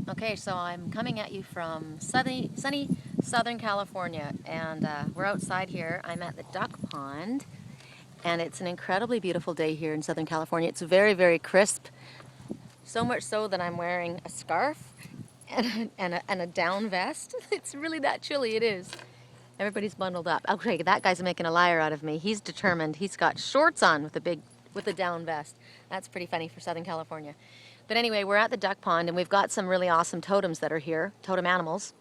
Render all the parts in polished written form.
Okay, so I'm coming at you from sunny Southern California, and we're outside here. I'm at the duck pond, and it's an incredibly beautiful day here in Southern California. It's very, very crisp, so much so that I'm wearing a scarf and a down vest. It's really that chilly, it is. Everybody's bundled up. Okay, that guy's making a liar out of me. He's determined. He's got shorts on with a down vest. That's pretty funny for Southern California. But anyway, we're at the duck pond, and we've got some really awesome totems that are here, totem animals.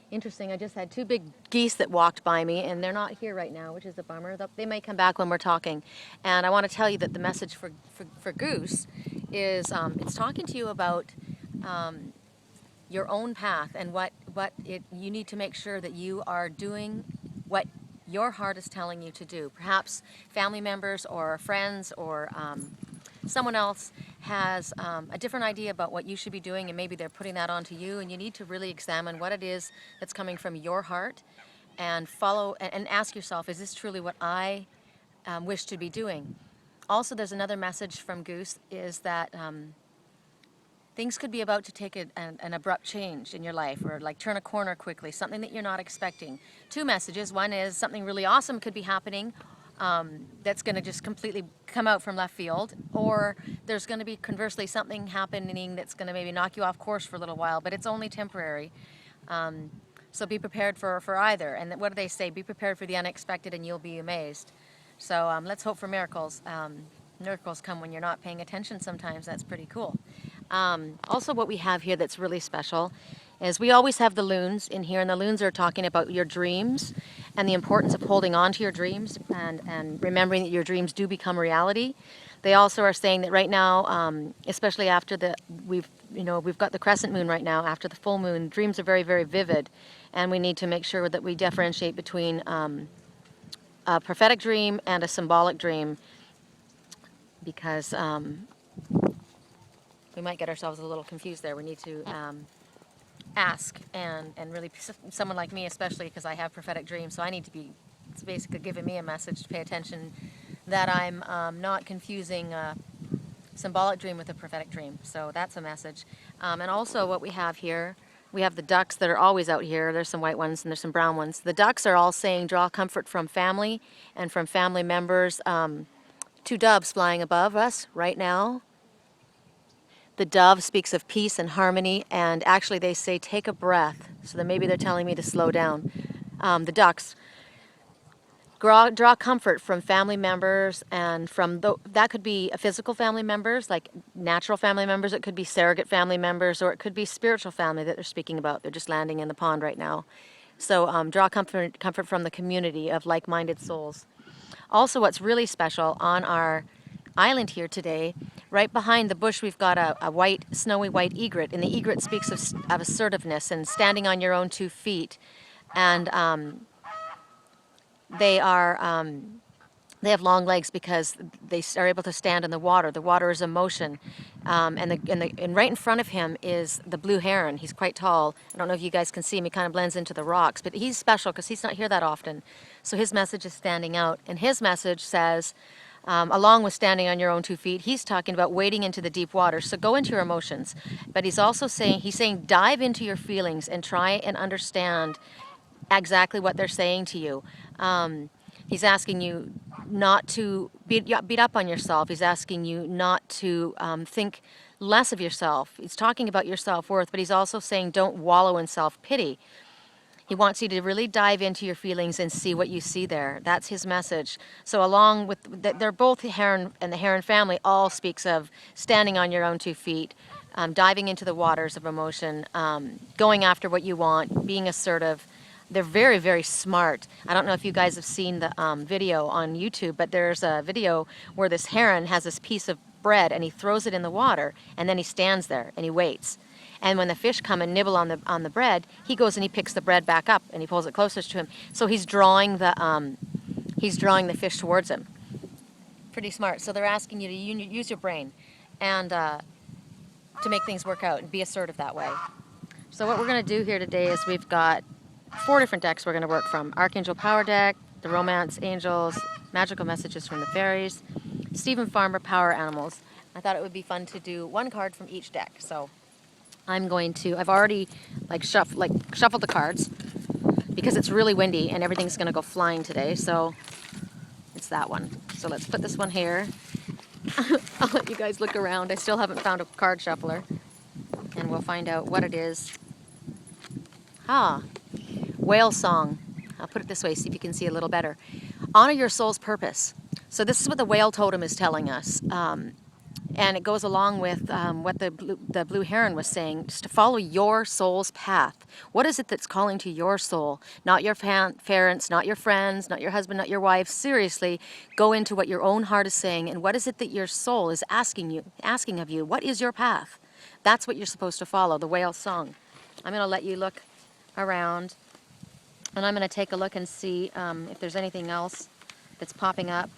Interesting, I just had two big geese that walked by me, and they're not here right now, which is a bummer. They may come back when we're talking. And I want to tell you that the message for Goose is it's talking to you about your own path and you need to make sure that you are doing what your heart is telling you to do. Perhaps family members or friends or someone else has a different idea about what you should be doing, and maybe they're putting that onto you, and you need to really examine what it is that's coming from your heart and follow and ask yourself, is this truly what I wish to be doing? Also, there's another message from Goose, is that things could be about to take an abrupt change in your life, or like turn a corner quickly, something that you're not expecting. Two messages. One is something really awesome could be happening that's going to just completely come out from left field, or there's going to be conversely something happening that's going to maybe knock you off course for a little while, but it's only temporary. So be prepared for either. And what do they say? Be prepared for the unexpected and you'll be amazed. So let's hope for miracles. Miracles come when you're not paying attention sometimes. That's pretty cool. Also, what we have here that's really special is we always have the loons in here, and the loons are talking about your dreams and the importance of holding on to your dreams and remembering that your dreams do become reality. They also are saying that right now, especially after we've got the crescent moon right now, after the full moon, dreams are very, very vivid, and we need to make sure that we differentiate between a prophetic dream and a symbolic dream, because we might get ourselves a little confused there. We need to ask and really, someone like me especially, because I have prophetic dreams, so I need to be, it's basically giving me a message to pay attention that I'm not confusing a symbolic dream with a prophetic dream. So that's a message. And also what we have here, we have the ducks that are always out here. There's some white ones and there's some brown ones. The ducks are all saying draw comfort from family and from family members. Two doves flying above us right now. The dove speaks of peace and harmony, and actually they say take a breath, so that maybe they're telling me to slow down. The ducks draw comfort from family members, and that could be physical family members, like natural family members. It could be surrogate family members, or it could be spiritual family that they're speaking about. They're just landing in the pond right now. So draw comfort from the community of like-minded souls. Also, what's really special on our island here today, right behind the bush, we've got a snowy white egret, and the egret speaks of assertiveness and standing on your own 2 feet. And they have long legs because they are able to stand in the water. The water is a motion, and right in front of him is the blue heron. He's quite tall. I don't know if you guys can see him. He kind of blends into the rocks, but he's special because he's not here that often. So his message is standing out, and his message says, along with standing on your own 2 feet, he's talking about wading into the deep water. So go into your emotions. But he's also saying, dive into your feelings and try and understand exactly what they're saying to you. He's asking you not to beat up on yourself. He's asking you not to think less of yourself. He's talking about your self-worth, but he's also saying don't wallow in self-pity. He wants you to really dive into your feelings and see what you see there. That's his message. So along with, they're both heron, and the heron family all speaks of standing on your own 2 feet, diving into the waters of emotion, going after what you want, being assertive. They're very, very smart. I don't know if you guys have seen the video on YouTube, but there's a video where this heron has this piece of bread and he throws it in the water, and then he stands there and he waits. And when the fish come and nibble on the bread, he goes and he picks the bread back up and he pulls it closest to him. So he's drawing the fish towards him. Pretty smart. So they're asking you to use your brain and to make things work out and be assertive that way. So what we're going to do here today is we've got 4 different decks we're going to work from. Archangel Power Deck, the Romance Angels, Magical Messages from the Fairies, Stephen Farmer Power Animals. I thought it would be fun to do 1 card from each deck. So I've already shuffled the cards because it's really windy and everything's going to go flying today. So it's that one. So let's put this one here. I'll let you guys look around. I still haven't found a card shuffler. And we'll find out what it is. Whale song. I'll put it this way, see if you can see a little better. Honor your soul's purpose. So this is what the whale totem is telling us. And it goes along with what the blue heron was saying, just to follow your soul's path. What is it that's calling to your soul? Not your parents, not your friends, not your husband, not your wife. Seriously, go into what your own heart is saying, and what is it that your soul is asking of you? What is your path? That's what you're supposed to follow, the whale song. I'm going to let you look around, and I'm going to take a look and see if there's anything else that's popping up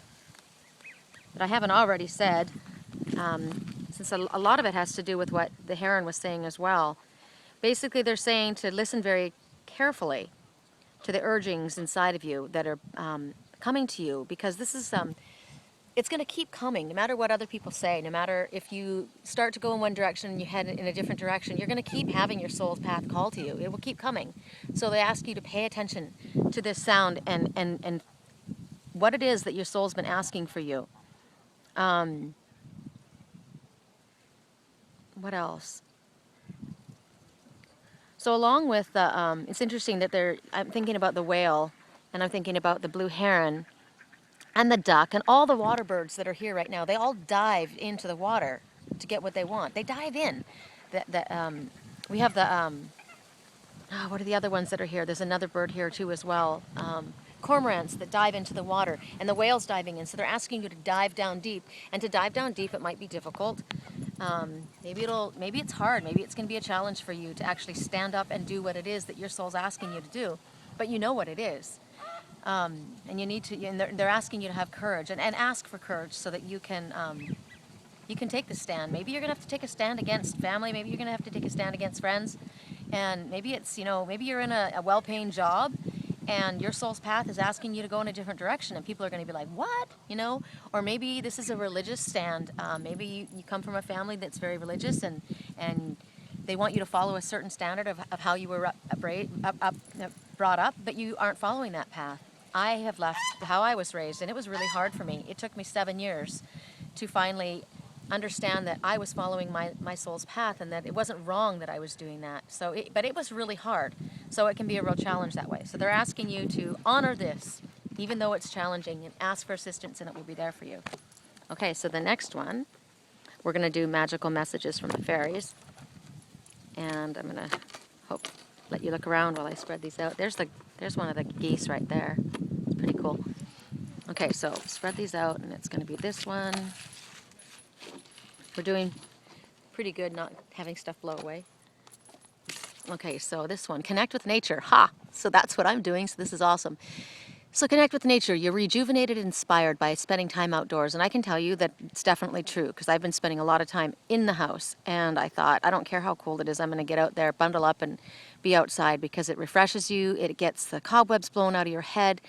that I haven't already said. Since a lot of it has to do with what the heron was saying as well. Basically, they're saying to listen very carefully to the urgings inside of you that are coming to you, because this is it's going to keep coming no matter what other people say. No matter if you start to go in one direction and you head in a different direction, you're going to keep having your soul's path call to you. It will keep coming. So they ask you to pay attention to this sound and what it is that your soul's been asking for you. What else? So along with the, it's interesting that I'm thinking about the whale, and I'm thinking about the blue heron, and the duck, and all the water birds that are here right now. They all dive into the water to get what they want. They dive in. We have the, what are the other ones that are here? There's another bird here too as well. Cormorants that dive into the water, and the whales diving in. So they're asking you to dive down deep, and to dive down deep, it might be difficult. Maybe it's hard. Maybe it's going to be a challenge for you to actually stand up and do what it is that your soul's asking you to do. But you know what it is, and you need to. And they're asking you to have courage and ask for courage so that you can take the stand. Maybe you're going to have to take a stand against family. Maybe you're going to have to take a stand against friends, and maybe it's maybe you're in a well-paying job, and your soul's path is asking you to go in a different direction, and people are going to be like, what? Or maybe this is a religious stand. Maybe you come from a family that's very religious, and they want you to follow a certain standard of how you were brought up, but you aren't following that path. I have left how I was raised, and it was really hard for me. It took me 7 years to finally understand that I was following my soul's path, and that it wasn't wrong that I was doing that. But it was really hard. So it can be a real challenge that way. So they're asking you to honor this, even though it's challenging, and ask for assistance, and it will be there for you. Okay, so the next one, we're going to do magical messages from the fairies. And I'm going to let you look around while I spread these out. There's one of the geese right there. It's pretty cool. Okay, so spread these out, and it's going to be this one. We're doing pretty good not having stuff blow away. Okay, so this one, connect with nature. So that's what I'm doing, so this is awesome. So connect with nature. You're rejuvenated and inspired by spending time outdoors. And I can tell you that it's definitely true, because I've been spending a lot of time in the house. And I thought, I don't care how cold it is, I'm going to get out there, bundle up, and be outside, because it refreshes you. It gets the cobwebs blown out of your head.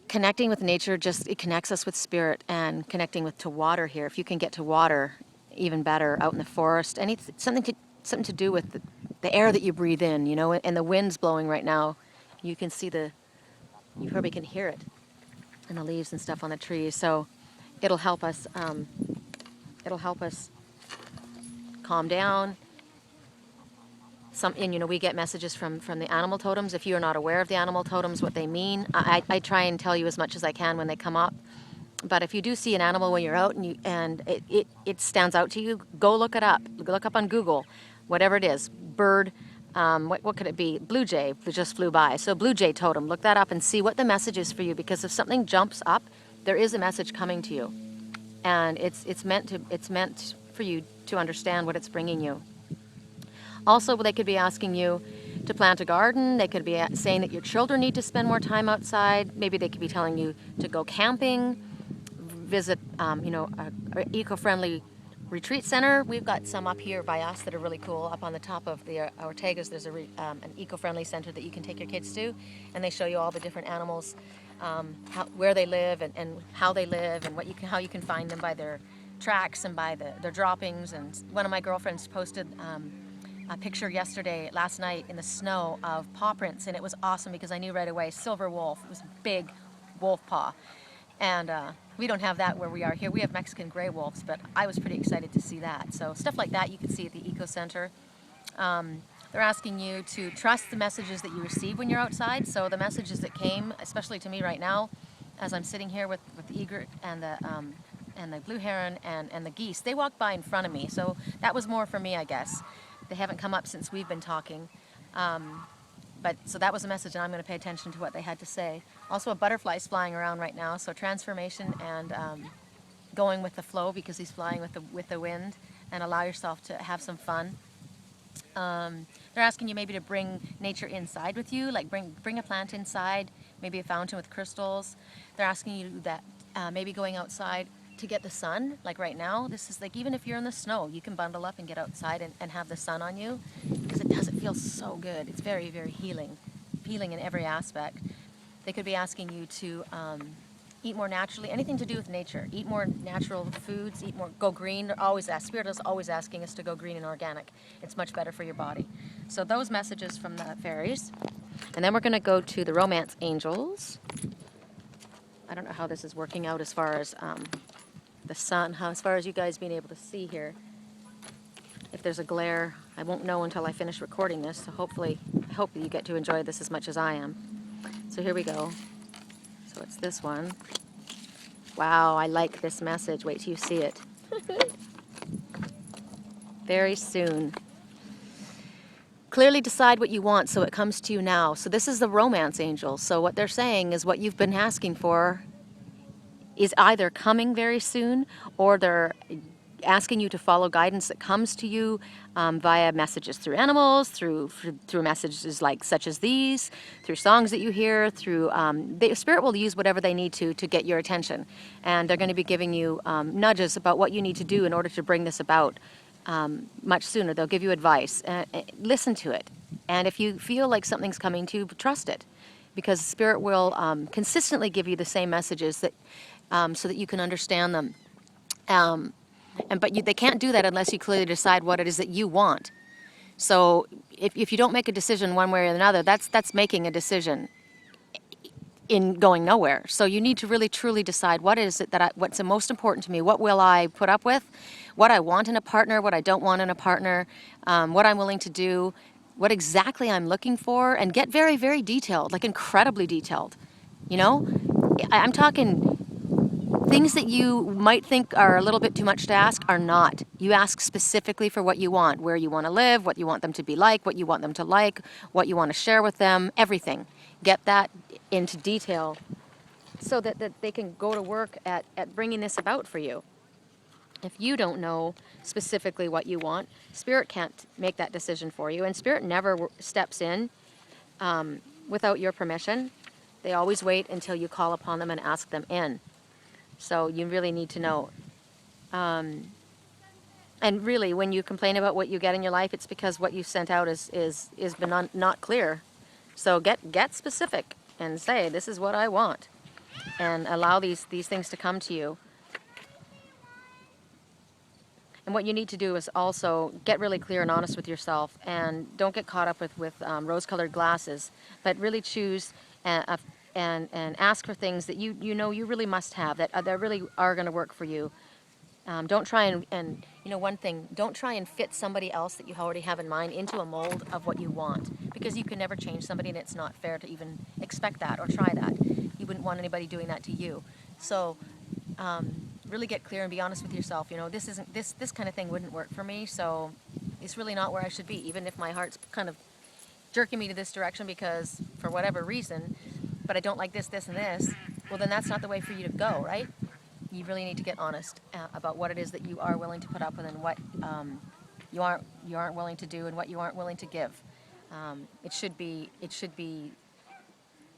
Connecting with nature, it connects us with spirit, and connecting to water here. If you can get to water, even better, out in the forest. Something to do with the air that you breathe in, and the wind's blowing right now. You can see you probably can hear it, and the leaves and stuff on the trees. So it'll help us calm down. We get messages from the animal totems. If you're not aware of the animal totems, what they mean, I try and tell you as much as I can when they come up. But if you do see an animal when you're out and it stands out to you, go look it up. Look up on Google, whatever it is, bird. What could it be? Blue jay just flew by. So blue jay totem, look that up and see what the message is for you, because if something jumps up, there is a message coming to you, and it's meant for you to understand what it's bringing you. Also, they could be asking you to plant a garden. They could be saying that your children need to spend more time outside. Maybe they could be telling you to go camping, visit, an eco-friendly retreat center. We've got some up here by us that are really cool. Up on the top of the Ortegas, there's an eco-friendly center that you can take your kids to, and they show you all the different animals, where they live, and how they live, and how you can find them by their tracks and by their droppings. And one of my girlfriends posted a picture last night in the snow of paw prints, and it was awesome because I knew right away, silver wolf. It was a big wolf paw. And we don't have that where we are here. We have Mexican gray wolves, but I was pretty excited to see that. So stuff like that you can see at the Eco Center. They're asking you to trust the messages that you receive when you're outside. So the messages that came, especially to me right now, as I'm sitting here with the egret and the blue heron and the geese, they walked by in front of me. So that was more for me, I guess. They haven't come up since we've been talking. But so that was a message, and I'm going to pay attention to what they had to say. Also, a butterfly's flying around right now, so transformation and going with the flow because he's flying with the wind, and allow yourself to have some fun. They're asking you maybe to bring nature inside with you, like bring a plant inside, maybe a fountain with crystals. They're asking you that maybe going outside to get the sun, like right now. This is like, even if you're in the snow, you can bundle up and get outside and have the sun on you, because it feels so good. It's very, very healing in every aspect. They could be asking you to eat more naturally, anything to do with nature. Eat more natural foods, go green. Spirit is always asking us to go green and organic. It's much better for your body. So those messages from the fairies. And then we're going to go to the romance angels. I don't know how this is working out as far as the sun, as far as you guys being able to see here. If there's a glare, I won't know until I finish recording this, so hopefully, I hope you get to enjoy this as much as I am. So here we go. So it's this one. Wow, I like this message. Wait till you see it. Very soon. Clearly decide what you want so it comes to you now. So this is the romance angel. So what they're saying is what you've been asking for is either coming very soon, or they're asking you to follow guidance that comes to you via messages through animals, through messages such as these, through songs that you hear, through the spirit will use whatever they need to get your attention, and they're going to be giving you nudges about what you need to do in order to bring this about much sooner. They'll give you advice. Listen to it, and if you feel like something's coming to you, trust it, because spirit will consistently give you the same messages that so that you can understand them. But they can't do that unless you clearly decide what it is that you want. So if you don't make a decision one way or another, that's making a decision in going nowhere. So you need to really truly decide what is it what's the most important to me. What will I put up with? What I want in a partner, what I don't want in a partner, what I'm willing to do, what exactly I'm looking for, and get very, very detailed, like incredibly detailed. You know, I'm talking things that you might think are a little bit too much to ask are not. You ask specifically for what you want, where you want to live, what you want them to be like, what you want them to like, what you want to share with them, everything. Get that into detail so that they can go to work at bringing this about for you. If you don't know specifically what you want, Spirit can't make that decision for you, and Spirit never steps in without your permission. They always wait until you call upon them and ask them in. So you really need to know. And really, when you complain about what you get in your life, it's because what you sent out is been not clear. So get specific and say, this is what I want, and allow these things to come to you. And what you need to do is also get really clear and honest with yourself, and don't get caught up with rose-colored glasses, but really choose and ask for things that you know you really must have, that really are going to work for you. Don't try and one thing, don't try and fit somebody else that you already have in mind into a mold of what you want, because you can never change somebody, and it's not fair to even expect that or try that. You wouldn't want anybody doing that to you. So really get clear and be honest with yourself. This kind of thing wouldn't work for me, so it's really not where I should be, even if my heart's kind of jerking me to this direction because for whatever reason, but I don't like this, and this. Well, then that's not the way for you to go, right? You really need to get honest about what it is that you are willing to put up with, and what you aren't willing to do, and what you aren't willing to give. It should be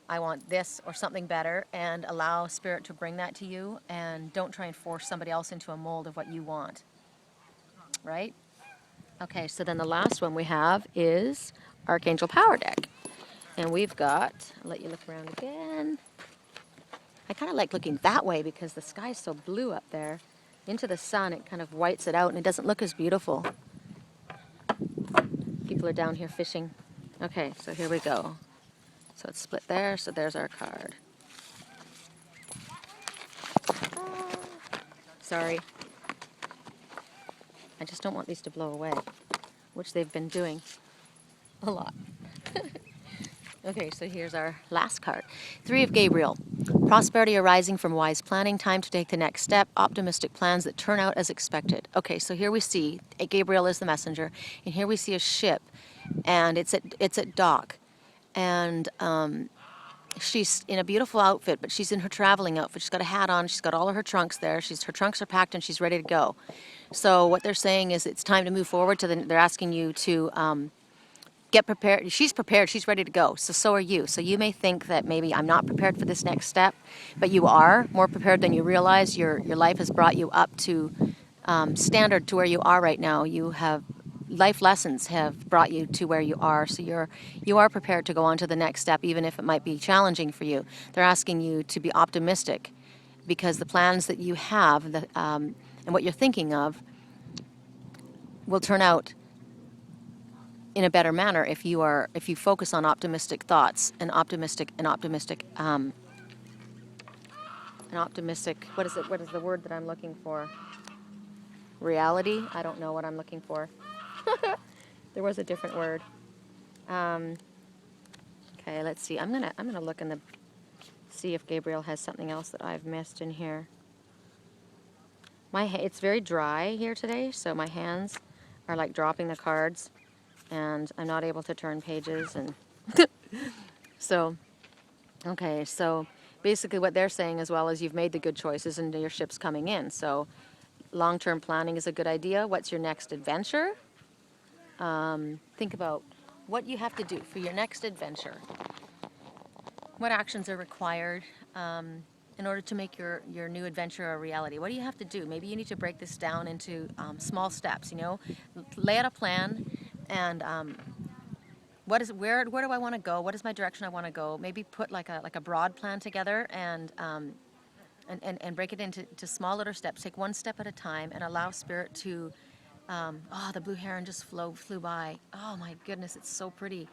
I want this or something better, and allow Spirit to bring that to you, and don't try and force somebody else into a mold of what you want, right? Okay, so then the last one we have is Archangel Power Deck. And we've got, I'll let you look around again. I kind of like looking that way because the sky's so blue up there. Into the sun, it kind of whites it out and it doesn't look as beautiful. people are down here fishing. Okay, so here we go. So it's split there, so there's our card. Sorry. I just don't want these to blow away, which they've been doing a lot. Okay, so here's our last card. Three of Gabriel. Prosperity arising from wise planning, time to take the next step, optimistic plans that turn out as expected. Okay, so here we see, Gabriel is the messenger, and here we see a ship, and it's at dock. And she's in a beautiful outfit, but she's in her traveling outfit. She's got a hat on, she's got all of her trunks there, her trunks are packed, and she's ready to go. So what they're saying is it's time to move forward. They're asking you to get prepared. She's prepared. She's ready to go. So are you. So you may think that maybe I'm not prepared for this next step, but you are more prepared than you realize. Your life has brought you up to standard to where you are right now. You have life lessons have brought you to where you are. So you are prepared to go on to the next step, even if it might be challenging for you. They're asking you to be optimistic because the plans that you have and what you're thinking of will turn out in a better manner if you focus on optimistic thoughts and optimistic what is the word that I'm looking for? Reality? I don't know what I'm looking for. There was a different word. Okay, let's see. I'm gonna look in see if Gabriel has something else that I've missed in here. It's very dry here today, so my hands are like dropping the cards, and I'm not able to turn pages, and so okay. So basically, what they're saying as well is you've made the good choices, and your ship's coming in. So long-term planning is a good idea. What's your next adventure? Think about what you have to do for your next adventure. What actions are required in order to make your new adventure a reality? What do you have to do? Maybe you need to break this down into small steps, lay out a plan, and where do I want to go? What is my direction I want to go? Maybe put like a broad plan together and break it into small little steps. Take one step at a time and allow Spirit to, the blue heron just flew by. Oh my goodness, it's so pretty.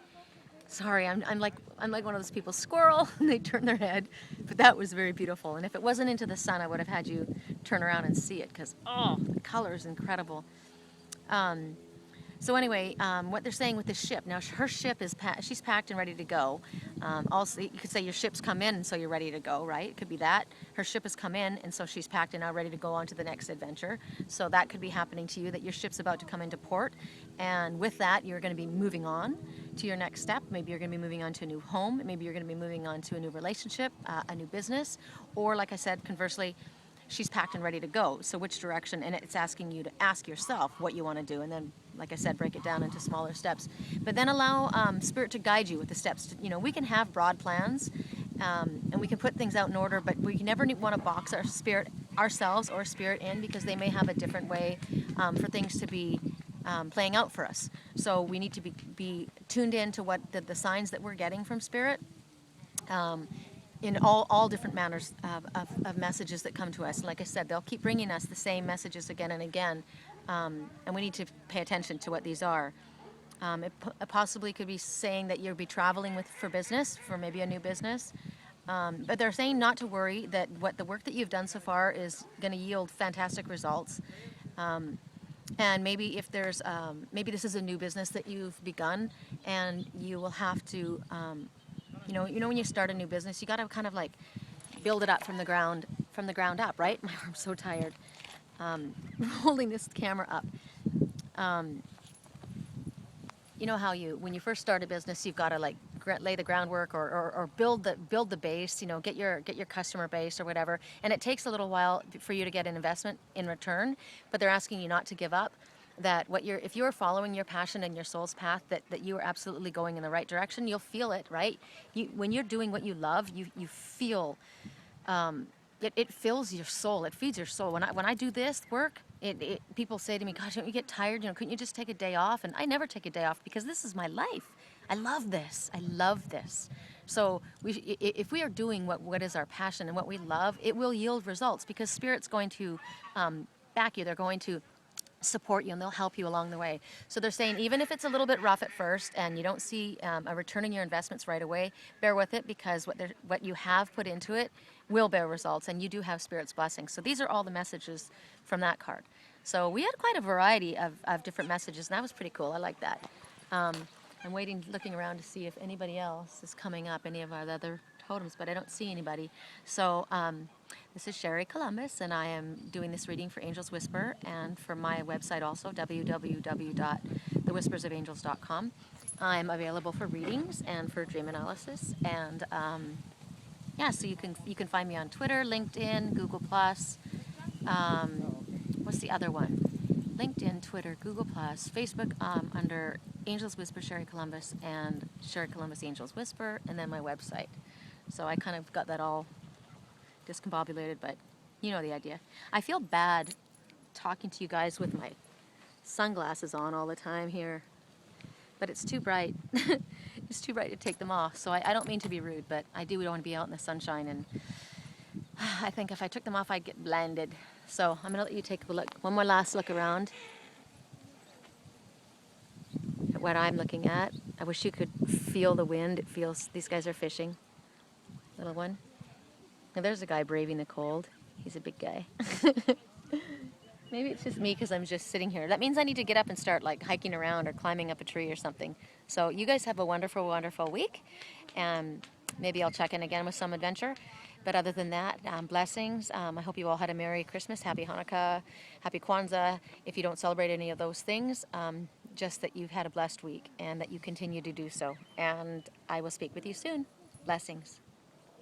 Sorry, I'm like one of those people, squirrel, and they turn their head, but that was very beautiful. And if it wasn't into the sun, I would have had you turn around and see it because, the color is incredible. So anyway, what they're saying with this ship, now her ship is she's packed and ready to go. Also, you could say your ship's come in and so you're ready to go, right? It could be that. Her ship has come in and so she's packed and now ready to go on to the next adventure. So that could be happening to you, that your ship's about to come into port. And with that, you're going to be moving on to your next step. Maybe you're going to be moving on to a new home. Maybe you're going to be moving on to a new relationship, a new business. Or like I said, conversely, she's packed and ready to go. So which direction? And it's asking you to ask yourself what you want to do. And then, like I said, break it down into smaller steps. But then allow Spirit to guide you with the steps. We can have broad plans and we can put things out in order, but we never want to box ourselves or Spirit in, because they may have a different way for things to be playing out for us. So we need to be tuned in to what the signs that we're getting from Spirit. In all different manners of messages that come to us. And like I said, they'll keep bringing us the same messages again and again, and we need to pay attention to what these are. It possibly could be saying that you'll be traveling for business, for maybe a new business. But they're saying not to worry, that the work that you've done so far is going to yield fantastic results. And maybe if there's, maybe this is a new business that you've begun, and you will have to, when you start a new business, you got to kind of like build it up from the ground up, right? My arm's so tired. Holding this camera up. You know how when you first start a business, you've got to like lay the groundwork or build the base, get your customer base or whatever. And it takes a little while for you to get an investment in return, but they're asking you not to give up. That if you're following your passion and your soul's path, that you are absolutely going in the right direction. You'll feel it, right? When you're doing what you love, you feel it fills your soul. It feeds your soul. When I do this work, people say to me, "Gosh, don't you get tired? Couldn't you just take a day off?" And I never take a day off because this is my life. I love this. I love this. So if we are doing what is our passion and what we love, it will yield results, because Spirit's going to back you. They're going to support you and they'll help you along the way. So they're saying even if it's a little bit rough at first and you don't see a return on your investments right away, bear with it because what you have put into it will bear results and you do have Spirit's blessings. So these are all the messages from that card. So we had quite a variety of different messages and that was pretty cool. I like that. I'm looking around to see if anybody else is coming up, any of our other totems, but I don't see anybody. So this is Sherry Columbus, and I am doing this reading for Angels Whisper and for my website also, www.thewhispersofangels.com. I'm available for readings and for dream analysis, and yeah, so you can find me on Twitter, LinkedIn, Google+. What's the other one? LinkedIn, Twitter, Google+, Facebook under Angels Whisper Sherry Columbus and Sherry Columbus Angels Whisper, and then my website. So I kind of got that all discombobulated, but you know the idea. I feel bad talking to you guys with my sunglasses on all the time here, but it's too bright. It's too bright to take them off, so I don't mean to be rude, but I do want to be out in the sunshine, and I think if I took them off, I'd get blinded. So I'm going to let you take a look, one more last look around at what I'm looking at. I wish you could feel the wind. It feels, these guys are fishing. Little one. Now there's a guy braving the cold. He's a big guy. Maybe it's just me because I'm just sitting here. That means I need to get up and start like hiking around or climbing up a tree or something. So you guys have a wonderful, wonderful week. And maybe I'll check in again with some adventure. But other than that, blessings. I hope you all had a Merry Christmas, Happy Hanukkah, Happy Kwanzaa. If you don't celebrate any of those things, just that you've had a blessed week and that you continue to do so. And I will speak with you soon. Blessings.